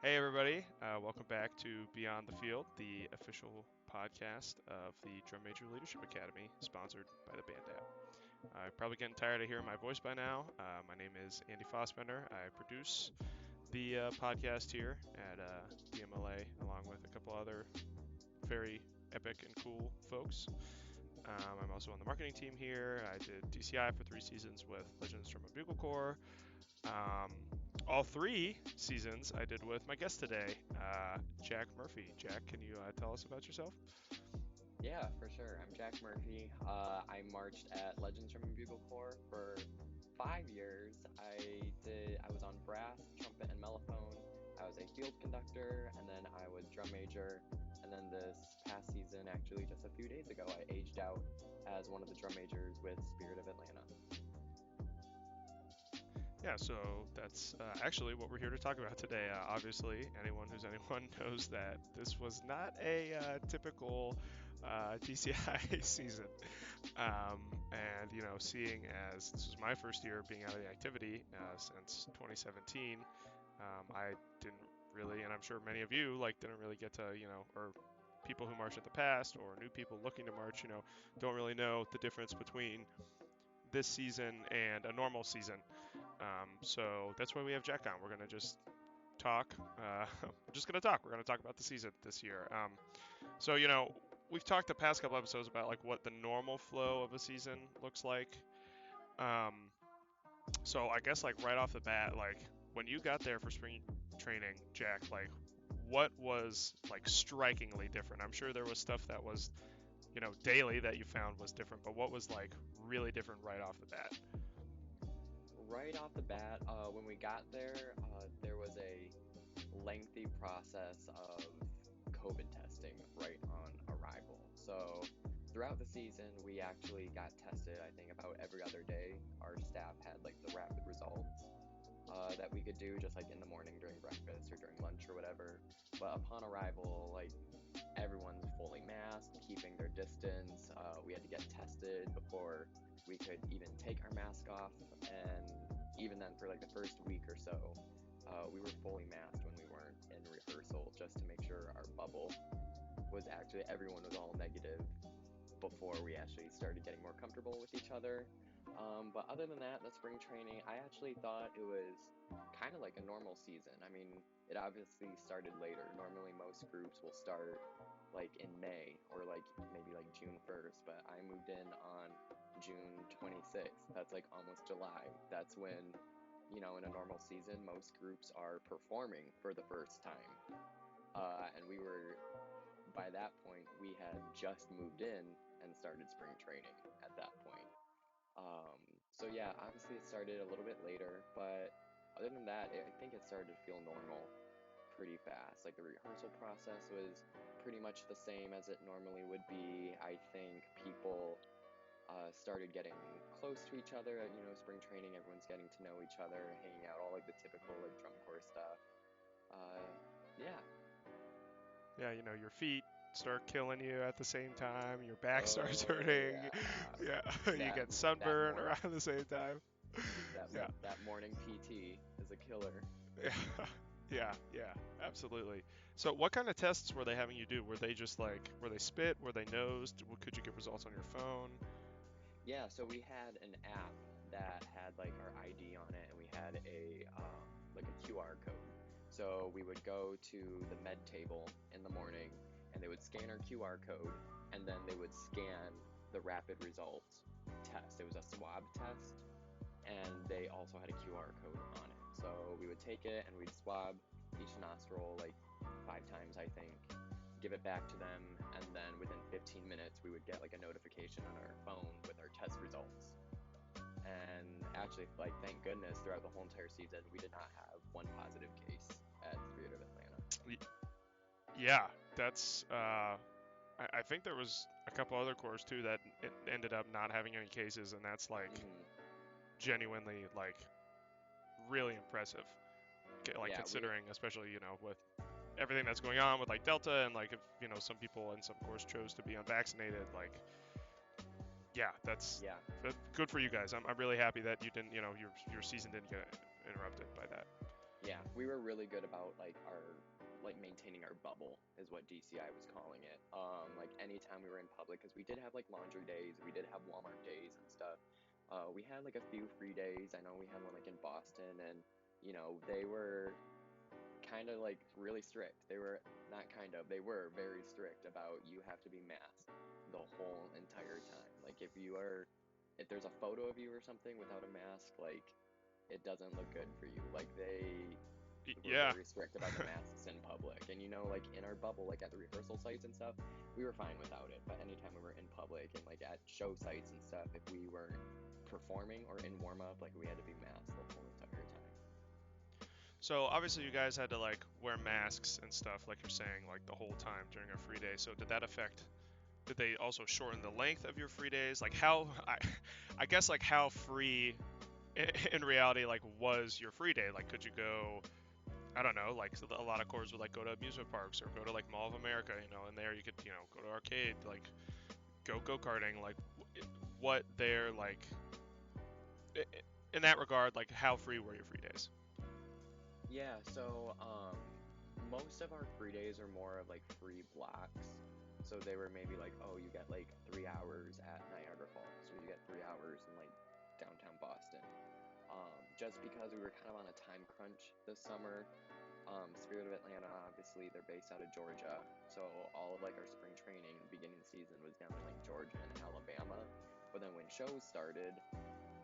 Hey, everybody. Welcome back to Beyond the Field, the official podcast of the Drum Major Leadership Academy, sponsored by the Band app. I'm probably getting tired of hearing my voice by now. My name is Andy Fassbender. I produce the podcast here at DMLA, along with a couple other very epic and cool folks. I'm also on the marketing team here. I did DCI for 3 seasons with Legends Drum and Bugle Corps. All 3 seasons I did with my guest today, Jack Murphy. Jack, can you tell us about yourself? Yeah, for sure. I'm Jack Murphy. I marched at Legends Drum and Bugle Corps for 5 years. I was on brass, trumpet, and mellophone. I was a field conductor, and then I was drum major. And then this past season, actually just a few days ago, I aged out as one of the drum majors with Spirit of Atlanta. Yeah, so that's actually what we're here to talk about today. Obviously, anyone who's anyone knows that this was not a typical DCI season. And, seeing as this was my first year being out of the activity since 2017, I didn't really, and I'm sure many of you, didn't really get to, or people who marched in the past or new people looking to march, don't really know the difference between this season and a normal season. So that's why we have Jack on. We're going to just talk. We're just going to talk. We're going to talk about the season this year. So, we've talked the past couple episodes about what the normal flow of a season looks like. So I guess right off the bat, when you got there for spring training, Jack, what was strikingly different? I'm sure there was stuff that was daily that you found was different, but what was really different right off the bat? Right off the bat, when we got there, there was a lengthy process of COVID testing right on arrival. So throughout the season, we actually got tested, I think, about every other day. Our staff had the rapid results that we could do just in the morning during breakfast or during lunch or whatever. But upon arrival, everyone's fully masked, keeping their distance. We had to get tested before we could even take our mask off. And even then, for the first week or so, we were fully masked when we weren't in rehearsal, just to make sure our bubble was actually, everyone was all negative before we actually started getting more comfortable with each other. But other than that, the spring training, I actually thought it was kind of like a normal season. I mean, it obviously started later. Normally, most groups will start in May or maybe June 1st, but I moved in on June 26th. That's almost July. That's when, in a normal season, most groups are performing for the first time. And by that point, we had just moved in and started spring training at that point. So yeah, obviously it started a little bit later, but other than that, I think it started to feel normal pretty fast. The rehearsal process was pretty much the same as it normally would be. I think people started getting close to each other at, spring training. Everyone's getting to know each other, hanging out, all the typical drum corps stuff. Yeah. Yeah, your feet start killing you at the same time, your back starts Oh hurting. yeah. Yeah, you That get that sunburn morning around the same time. Yeah. that morning PT is a killer. Yeah. Yeah, absolutely. So what kind of tests were they having you do? Were they just were they spit? Were they nosed? Could you get results on your phone? Yeah, so we had an app that had our ID on it, and we had a QR code. So we would go to the med table in the morning, and they would scan our QR code, and then they would scan the rapid results test. It was a swab test, and they also had a QR code on it. So we would take it and we'd swab each nostril 5 times, I think, give it back to them, and then within 15 minutes we would get a notification on our phone with our test results. And actually, thank goodness, throughout the whole entire season, we did not have one positive case at Spirit of Atlanta. Yeah, that's. I think there was a couple other corps too that it ended up not having any cases, and that's Mm-hmm. genuinely really impressive. Yeah, Considering, especially with everything that's going on with Delta, and if some people in some corps chose to be unvaccinated, yeah, that's yeah, good for you guys. I'm really happy that you didn't, your season didn't get interrupted by that. Yeah, we were really good about like our like maintaining our bubble is what DCI was calling it. Like anytime we were in public, because we did have like laundry days, we did have Walmart days and stuff. We had like a few free days. I know we had one like in Boston, and they were kind of like really strict. They were not kind of, they were very strict about you have to be masked the whole entire time. Like if there's a photo of you or something without a mask, like it doesn't look good for you. Like they were Yeah. very strict about the masks in public. And like in our bubble, like at the rehearsal sites and stuff, we were fine without it. But anytime we were in public and like at show sites and stuff, if we weren't performing or in warm up, like we had to be masked the whole entire time. So obviously you guys had to like wear masks and stuff, like you're saying, like the whole time during a free day. So did that affect? Did they also shorten the length of your free days? Like how? I guess like how free in reality like was your free day? Like could you go? I don't know. Like a lot of chords would like go to amusement parks or go to like Mall of America, and there you could go to arcade, like go karting, like what they're like in that regard, like how free were your free days? Yeah, so most of our free days are more of like free blocks. So they were maybe like, oh, you get like 3 hours at Niagara Falls, or you get 3 hours in like downtown Boston. Just because we were kind of on a time crunch this summer. Spirit of Atlanta, obviously, they're based out of Georgia, so all of like our spring training and beginning of the season was down in like Georgia and Alabama. But then when shows started,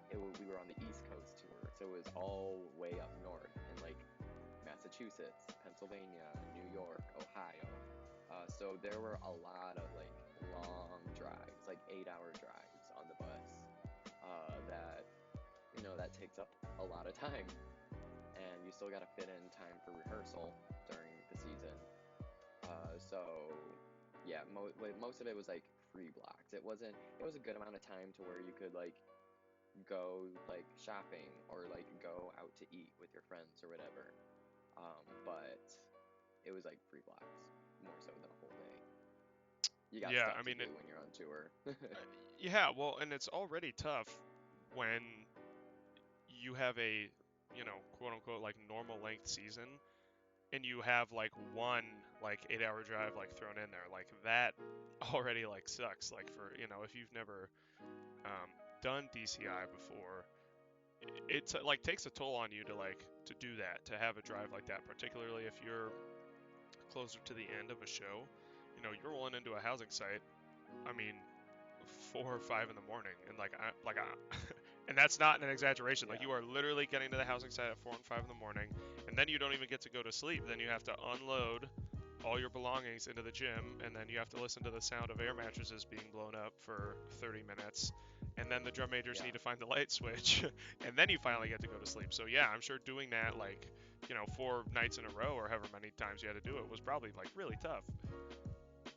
we were on the East Coast tour, so it was all way up north in like Massachusetts, Pennsylvania, New York, Ohio. So there were a lot of like long drives, like 8-hour drives on the bus. That takes up a lot of time, and you still got to fit in time for rehearsal during the season. So yeah, most of it was like free blocks. It was a good amount of time to where you could like go like shopping or like go out to eat with your friends or whatever. But it was like free blocks more so than a whole day. You got Yeah, stuff I to mean, do when you're on tour. uh, yeah, well, and it's already tough when you have a, quote unquote, like normal length season and you have like one like 8 hour drive like thrown in there. Like that already like sucks. Like for, if you've never um, done DCI before, it's like takes a toll on you to do that, to have a drive like that, particularly if you're closer to the end of a show. You're rolling into a housing site. I mean, 4 or 5 in the morning, and and that's not an exaggeration. Like Yeah, you are literally getting to the housing site at 4 and 5 in the morning, and then you don't even get to go to sleep. Then you have to unload all your belongings into the gym, and then you have to listen to the sound of air mattresses being blown up for 30 minutes, and then the drum majors yeah. need to find the light switch, and then you finally get to go to sleep. So yeah, I'm sure doing that 4 nights in a row or however many times you had to do it was probably like really tough.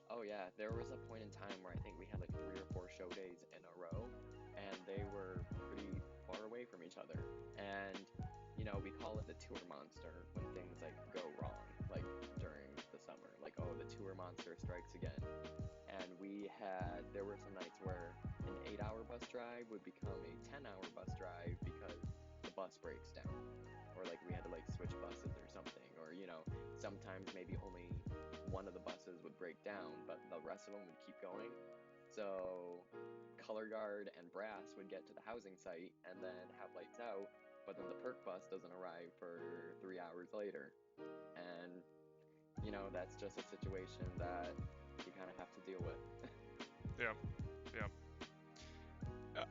Oh yeah, there was a point in time where I think we had like 3 or 4 show days in a row, and they were pretty far away from each other. And we call it the tour monster when things like go wrong, like during the summer. Like, oh, the tour monster strikes again. And there were some nights where an 8-hour bus drive would become a 10-hour bus drive because the bus breaks down, or like we had to like switch buses or something, or sometimes maybe only one of the buses would break down, but the rest of them would keep going. So color guard and brass would get to the housing site and then have lights out, but then the perk bus doesn't arrive for 3 hours later. And that's just a situation that you kind of have to deal with. Yeah, yeah. uh,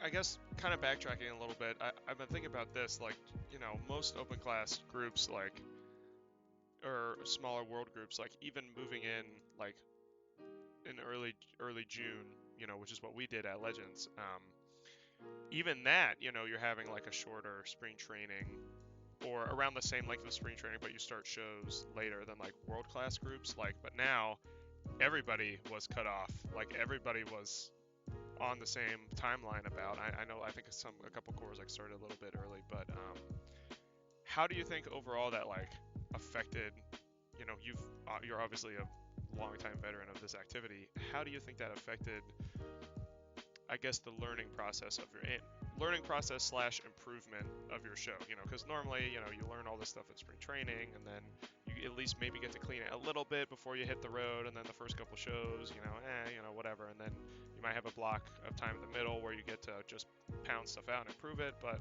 I guess kind of backtracking a little bit, I've been thinking about this. Like, most open class groups, like, or smaller world groups, like, even moving in, like, in early June, which is what we did at Legends. Even that, you're having like a shorter spring training or around the same length of spring training, but you start shows later than like world class groups. Like, but now everybody was cut off. Like, everybody was on the same timeline about. I know I think a couple cores like started a little bit early, but how do you think overall that like affected? You're obviously a longtime veteran of this activity. How do you think that affected, I guess, the learning process of learning process slash improvement of your show. Because normally, you learn all this stuff in spring training, and then you at least maybe get to clean it a little bit before you hit the road, and then the first couple shows, whatever, and then you might have a block of time in the middle where you get to just pound stuff out and improve it. But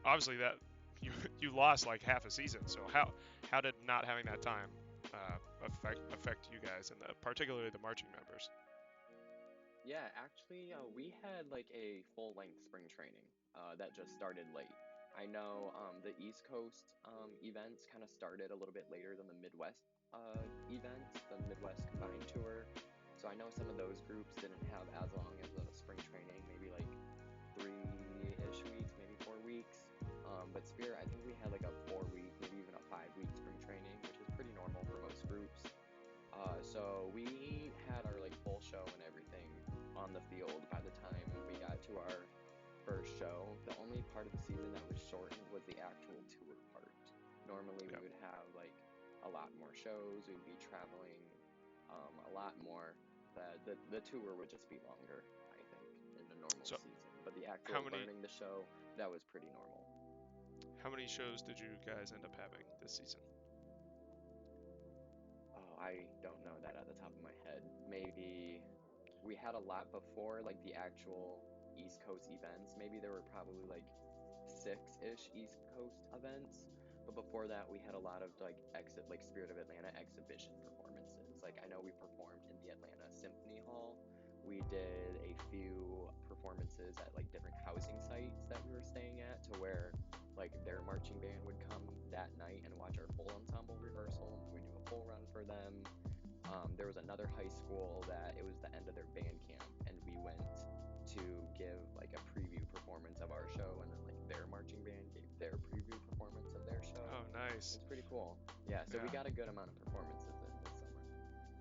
obviously, that you lost like half a season. So how did not having that time affect you guys, and particularly the marching members? Yeah, actually, we had like a full-length spring training that just started late. I know the East Coast events kind of started a little bit later than the Midwest events, the Midwest Combined Tour. So I know some of those groups didn't have as long as a spring training, maybe like 3-ish weeks, maybe 4 weeks. But Spirit, I think we had like a 4 week, maybe even a 5 week spring training, which is pretty normal for most groups. So we had our like full show and everything on the field by the time we got to our first show. The only part of the season that was shortened was the actual tour part. Normally we Yep. would have like a lot more shows, we'd be traveling a lot more. The tour would just be longer, I think, in a normal So season. But the how actual many learning the show, that was pretty normal. how many shows did you guys end up having this season? Oh, I don't know that at the top of my head. Maybe we had a lot before, like the actual East Coast events. Maybe there were probably like 6-ish East Coast events. But before that, we had a lot of like Spirit of Atlanta exhibition performances. Like I know we performed in the Atlanta Symphony Hall. We did a few performances at like different housing sites that we were staying at, to where like their marching band would come that night and watch our full ensemble rehearsal, and we do a full run for them. There was another high school that it was the end of their band camp, and we went to give like a preview performance of our show, and then like their marching band gave their preview performance of their show. Oh, nice. It's pretty cool. Yeah, so we Yeah. got a good amount of performances in this summer.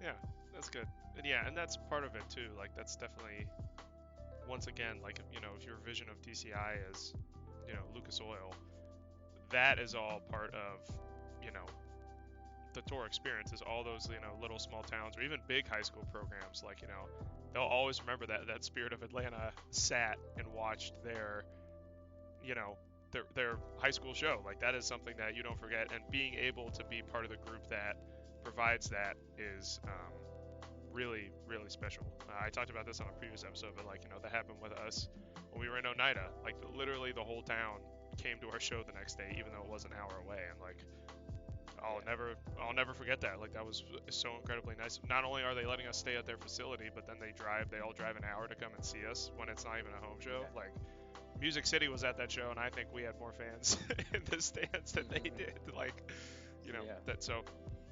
Yeah, that's good. And yeah, and that's part of it too. Like that's definitely once again, like if your vision of DCI is, Lucas Oil, that is all part of, you know, the tour experience is all those, little small towns or even big high school programs. Like, they'll always remember that Spirit of Atlanta sat and watched you know, their high school show. Like that is something that you don't forget. And being able to be part of the group that provides that is really, really special. I talked about this on a previous episode, but like, that happened with us when we were in Oneida. Like literally the whole town came to our show the next day, even though it was an hour away. And like, I'll Yeah. never forget that. Like that was so incredibly nice. Not only are they letting us stay at their facility, but then they all drive an hour to come and see us when it's not even a home show. Yeah. Like Music City was at that show, and I think we had more fans in the stands than they did. Like, Yeah, that. So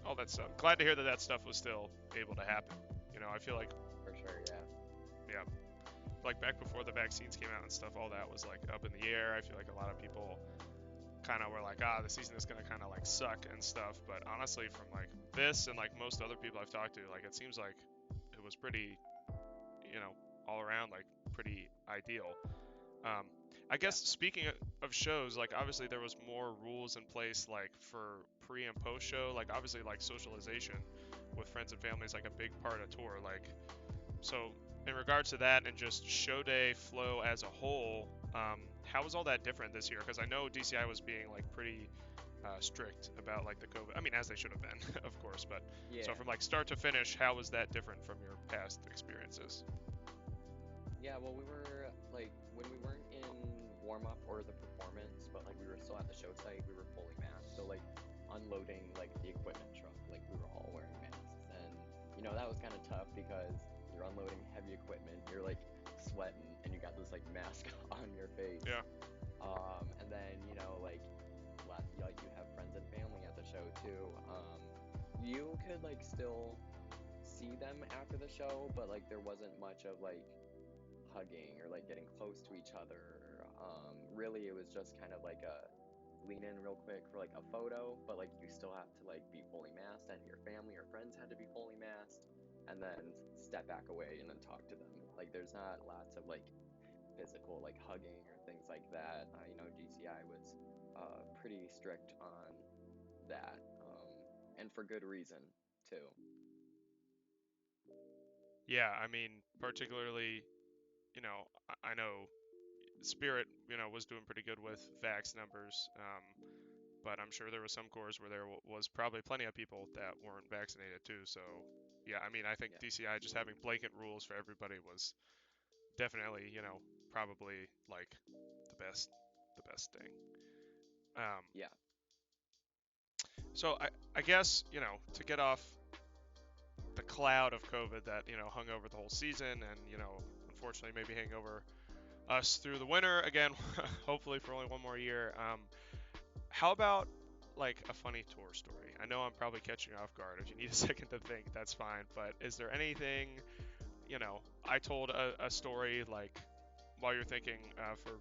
all that stuff. Glad to hear that stuff was still able to happen. I feel like, for sure. Yeah. yeah, like back before the vaccines came out and stuff, all that was like up in the air. I feel like a lot of people kind of were like, the season is gonna kind of like suck and stuff. But honestly, from like this and like most other people I've talked to, like it seems like it was pretty, you know, all around like pretty ideal. Um, I Yeah. guess speaking of shows, like obviously there was more rules in place like for pre and post show. Like obviously like socialization with friends and family is like a big part of tour. Like so in regards to that and just show day flow as a whole, how was all that different this year? Because I know DCI was being like pretty strict about like the COVID. I mean, as they should have been, of course. But so Yeah. from like start to finish, how was that different from your past experiences? Yeah, well, we were like when we weren't in warm up or the performance, but like we were still at the show site, we were fully masked. So like unloading like the equipment truck, like we were all wearing masks, and that was kind of tough because you're unloading heavy equipment, you're like sweating, and you got this like mask on your face. Yeah. And then like you have friends and family at the show too. You could like still see them after the show, but like there wasn't much of like hugging or like getting close to each other. Really, it was just kind of like a lean in real quick for like a photo, but like you still have to like be fully masked, and your family or friends had to be fully masked, and then step back away and then talk to them. Like there's not lots of like physical like hugging or things like that. DCI was pretty strict on that, and for good reason too. Yeah. I mean, particularly, I know Spirit, was doing pretty good with vax numbers. But I'm sure there was some cores where there was probably plenty of people that weren't vaccinated too. So yeah, I mean, I think Yeah. DCI just having blanket rules for everybody was definitely, probably like the best, the best thing. Um, Yeah. so I guess, to get off the cloud of COVID that, hung over the whole season and, unfortunately maybe hang over us through the winter again, hopefully for only one more year. How about like a funny tour story? I know I'm probably catching you off guard. If you need a second to think, that's fine. But is there anything, I told a story like while you're thinking for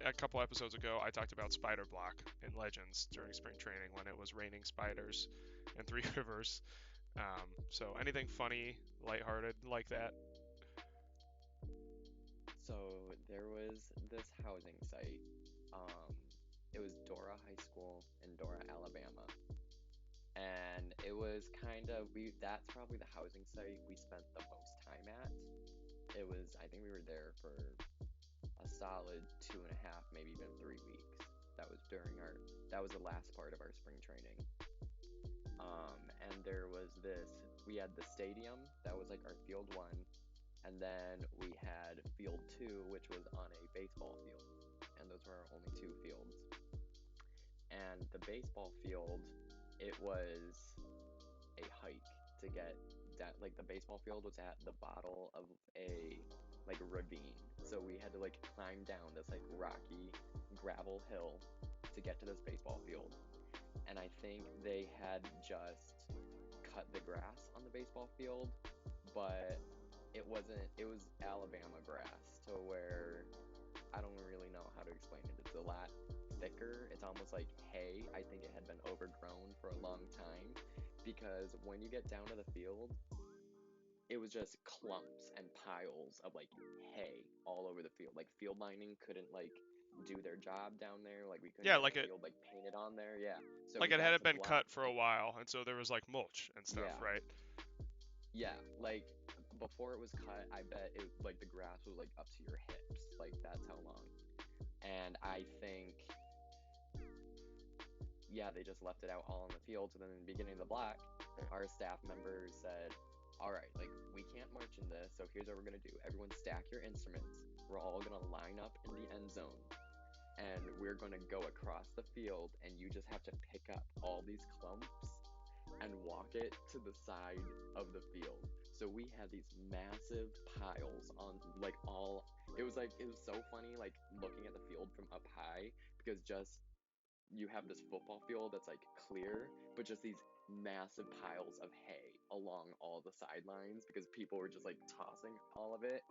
a couple episodes ago, I talked about Spider Block in Legends during spring training when it was raining spiders in Three Rivers. So anything funny, lighthearted like that? So there was this housing site. Um, it was Dora High School in Dora, Alabama. And it was kind of that's probably the housing site we spent the most time at. It was I think we were there for a solid 2.5, maybe even 3 weeks. That was the last part of our spring training. And there was we had the stadium that was like our field one, and then we had field two, which was on a baseball field, and those were our only two fields. And the baseball field, it was a hike to get that. Like the baseball field was at the bottom of a like ravine, so we had to like climb down this like rocky gravel hill to get to this baseball field. And I think they had just cut the grass on the baseball field, but it wasn't, it was Alabama grass to where I don't really know how to explain it. It's a lot thicker. It's almost like hay. I think it had been overgrown for a long time because when you get down to the field, it was just clumps and piles of like hay all over the field. Like field lining couldn't like do their job down there. Like we couldn't Yeah, get like the it field like painted on there. Yeah. So like we it got hadn't to been block cut for a like while, and so there was like mulch and stuff, yeah. right? Yeah, like before it was cut, I bet it like the grass was like up to your hips. Like that's how long. And I think yeah, they just left it out all in the field. So then in the beginning of the block, our staff members said, all right, like we can't march in this, so here's what we're gonna do. Everyone stack your instruments. We're all gonna line up in the end zone and we're gonna go across the field and you just have to pick up all these clumps and walk it to the side of the field. So we had these massive piles on like all it was so funny like looking at the field from up high because just you have this football field that's like clear, but just these massive piles of hay along all the sidelines because people were just like tossing all of it.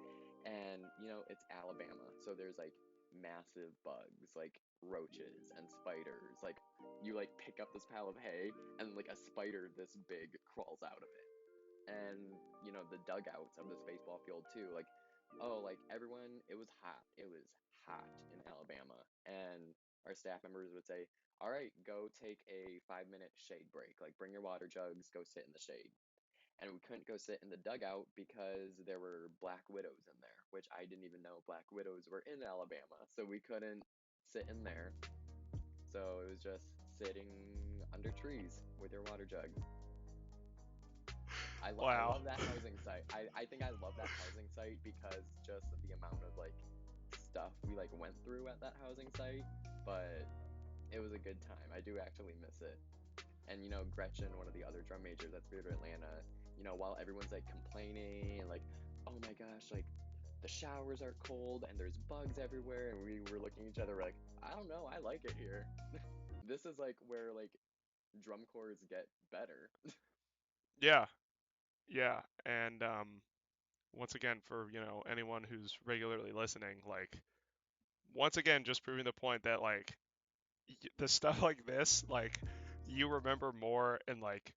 And it's Alabama, so there's like massive bugs like roaches and spiders. Like you like pick up this pile of hay and like a spider this big crawls out of it. And the dugouts of this baseball field too, like oh, like everyone, it was hot in Alabama, and our staff members would say, all right, go take a 5-minute shade break. Like, bring your water jugs, go sit in the shade. And we couldn't go sit in the dugout because there were black widows in there, which I didn't even know black widows were in Alabama. So we couldn't sit in there. So it was just sitting under trees with your water jug. I Wow. love that housing site. I think I love that housing site because just the amount of like stuff we like went through at that housing site, but it was a good time. I do actually miss it. And Gretchen, one of the other drum majors at Spirit of Atlanta, while everyone's like complaining and like, oh my gosh, like the showers are cold and there's bugs everywhere, and we were looking at each other like, I don't know, I like it here. This is like where like drum corps get better. Yeah, yeah. And once again, for anyone who's regularly listening, like once again, just proving the point that like the stuff like this, like you remember more and like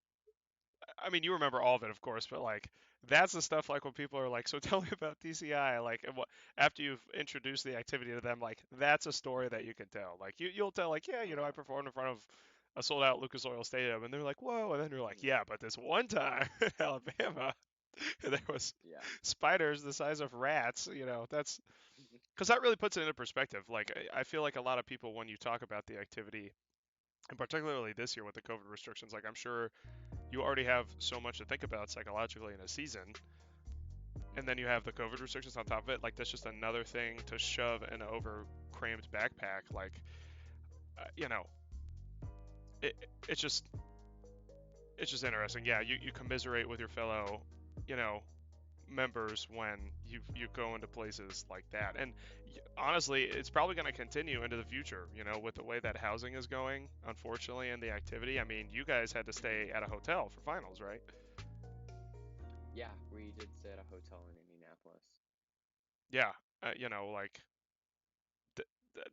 I mean, you remember all of it, of course, but like that's the stuff like when people are like, "So tell me about DCI." Like, and what after you've introduced the activity to them, like that's a story that you can tell. Like you'll tell like, "Yeah, Oh I yeah. performed in front of a sold out Lucas Oil Stadium," and they're like, "Whoa!" And then you're like, Mhm. "Yeah, but this one time in Alabama, there was Yeah. spiders the size of rats." You know, that's because that really puts it into perspective. Like I feel like a lot of people, when you talk about the activity, and particularly this year with the COVID restrictions, like I'm sure you already have so much to think about psychologically in a season, and then you have the COVID restrictions on top of it. Like that's just another thing to shove in an over crammed backpack. Like you know, it, it's just it's just interesting. Yeah, you commiserate with your fellow, you know, members when you go into places like that. And honestly, it's probably going to continue into the future, with the way that housing is going, unfortunately, and the activity. I mean, you guys had to stay at a hotel for finals, right? Yeah, we did stay at a hotel in Indianapolis. Yeah, like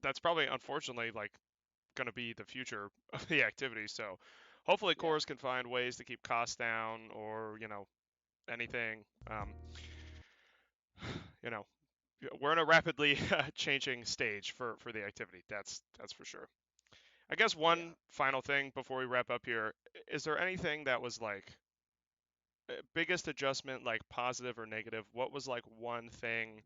that's probably unfortunately like going to be the future of the activity. So hopefully Yeah, cores can find ways to keep costs down or, anything. You know, we're in a rapidly changing stage for the activity. That's for sure. I guess yeah. one final thing before we wrap up here, is there anything that was like biggest adjustment, like positive or negative? What was like one thing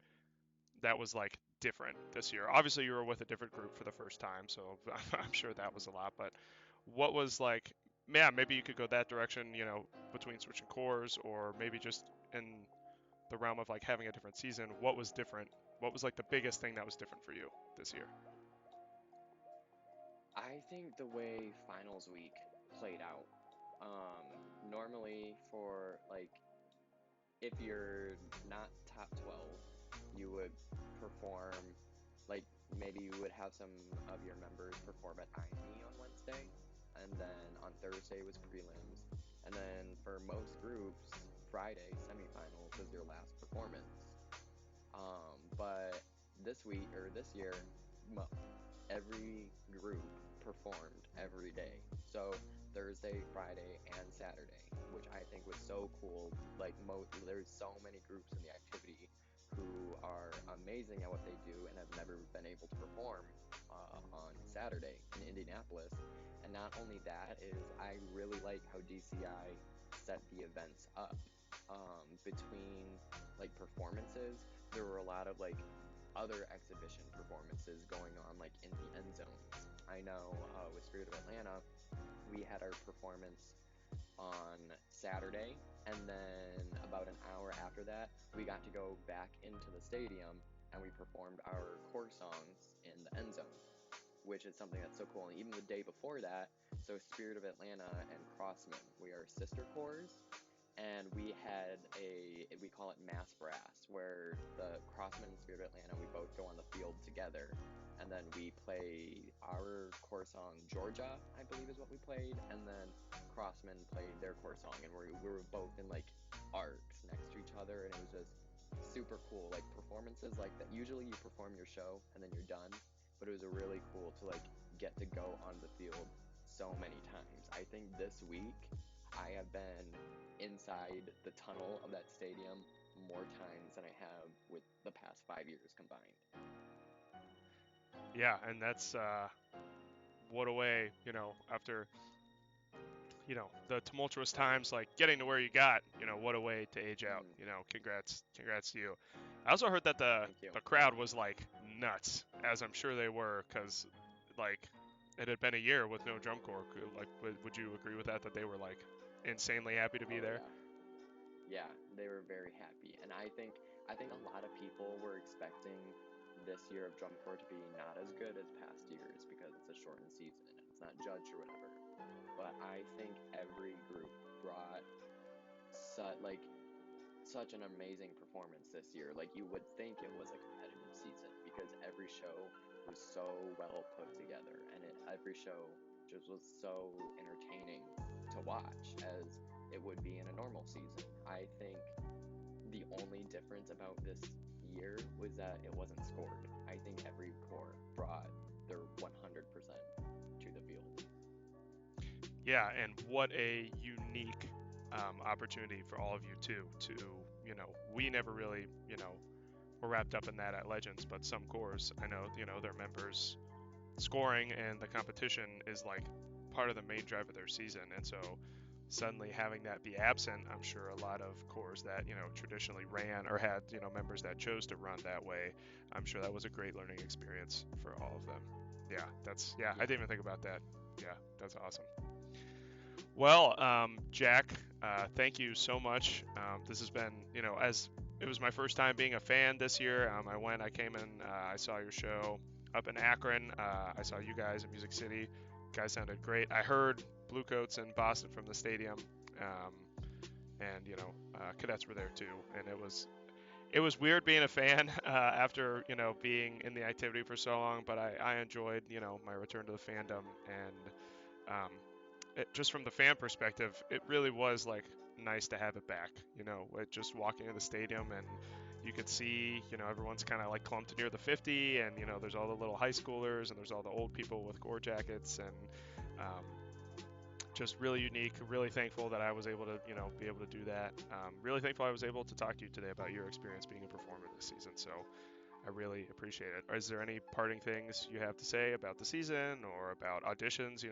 that was like different this year? Obviously, you were with a different group for the first time, so I'm sure that was a lot. But what was like, yeah, maybe you could go that direction, between switching cores, or maybe just in the realm of like having a different season. What was different? What was like the biggest thing that was different for you this year? I think the way finals week played out. Um, Normally for like if you're not top 12, you would perform like maybe you would have some of your members perform at IME on Wednesday, and then on Thursday was prelims, and then for most groups, Friday semifinals was your last performance. But this week or this year, every group performed every day. So Thursday, Friday, and Saturday, which I think was so cool. Like there's so many groups in the activity who are amazing at what they do and have never been able to perform on Saturday in Indianapolis. And not only that is I really like how DCI set the events up. Between like performances, there were a lot of like other exhibition performances going on like in the end zones. I know with Spirit of Atlanta, we had our performance on Saturday, and then about an hour after that, we got to go back into the stadium and we performed our core songs in the end zone, which is something that's so cool. And even the day before that, so Spirit of Atlanta and Crossman, we are sister cores, and we call it mass brass, where the Crossman and Spirit of Atlanta, we both go on the field together, and then we play our core song Georgia, I believe is what we played, and then Crossman played their core song, and we were both in like arcs next to each other, and it was just super cool. Like performances like that, usually you perform your show and then you're done, but it was really cool to like get to go on the field so many times. I think this week I have been inside the tunnel of that stadium more times than I have with the past 5 years combined. Yeah, and that's what a way, after the tumultuous times, like getting to where you got, what a way to age out. Mm, Congrats to you. I also heard that the thank you. the crowd was like nuts, as I'm sure they were, because like it had been a year with no drum corps. Like, would you agree with that? That they were like insanely happy to be Oh there? yeah, yeah, they were very happy, and I think a lot of people were expecting this year of drum corps to be not as good as past years because it's a shortened season and it's not judged or whatever. But I think every group brought such an amazing performance this year. Like you would think it was a competitive season because every show was so well put together, and every show just was so entertaining to watch as it would be in a normal season. I think the only difference about this year was that it wasn't scored. I think every corps brought their 100% to the field. Yeah, and what a unique opportunity for all of you too. We never really, were wrapped up in that at Legends, but some cores, I know, their members scoring and the competition is like part of the main drive of their season, and so suddenly having that be absent, I'm sure a lot of corps that, traditionally ran or had, members that chose to run that way, I'm sure that was a great learning experience for all of them. Yeah, I Yeah. didn't even think about that. Yeah, that's awesome. Well, Jack, thank you so much. This has been, as it was my first time being a fan this year. I came in, I saw your show up in Akron. I saw you guys in Music City. You guys sounded great. I heard Bluecoats in Boston from the stadium, um, and cadets were there too. And it was weird being a fan after being in the activity for so long, but I enjoyed my return to the fandom and. Um, just from the fan perspective, it really was like nice to have it back. With just walking in the stadium and you could see, everyone's kind of like clumped near the 50, and there's all the little high schoolers and there's all the old people with gore jackets, and um, just really unique. Really thankful that I was able to, be able to do that. Really thankful I was able to talk to you today about your experience being a performer this season. So I really appreciate it. Is there any parting things you have to say about the season or about auditions?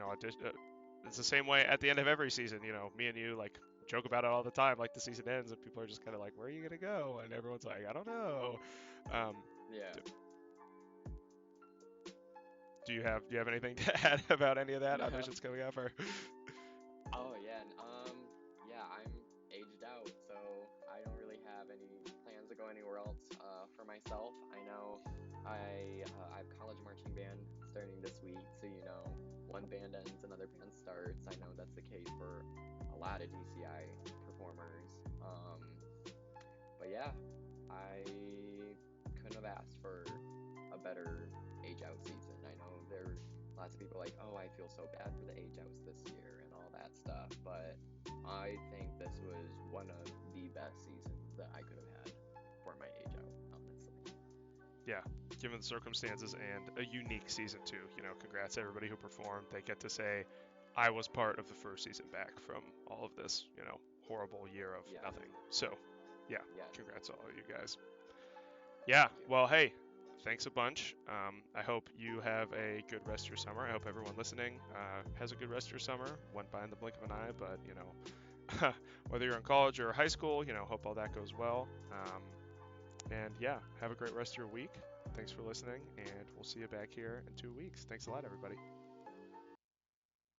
It's the same way at the end of every season. Me and you like joke about it all the time. Like the season ends and people are just kind of like, "Where are you gonna go?" And everyone's like, "I don't know." Um, Yeah. do, do you have anything to add about any of that No. auditions coming up? Or Oh yeah, yeah, I'm aged out, so I don't really have any plans to go anywhere else. For myself, I know I have college marching band starting this week, so one band ends, another band starts. I know that's the case for a lot of DCI performers. But yeah, I couldn't have asked for a better age out season. I know there lots of people like, oh, I feel so bad for the age outs this year and all that stuff, but I think this was one of the best seasons that I could have had for my age out, honestly. yeah, given the circumstances and a unique season too. Congrats to everybody who performed. They get to say, "I was part of the first season back from all of this, horrible year of Yes, nothing." So, yeah, yes, congrats to all of you guys. Yeah, thank you. well, hey, thanks a bunch. I hope you have a good rest of your summer. I hope everyone listening has a good rest of your summer. Went by in the blink of an eye, but whether you're in college or high school, hope all that goes well. And yeah, have a great rest of your week. Thanks for listening, and we'll see you back here in 2 weeks. Thanks a lot, everybody.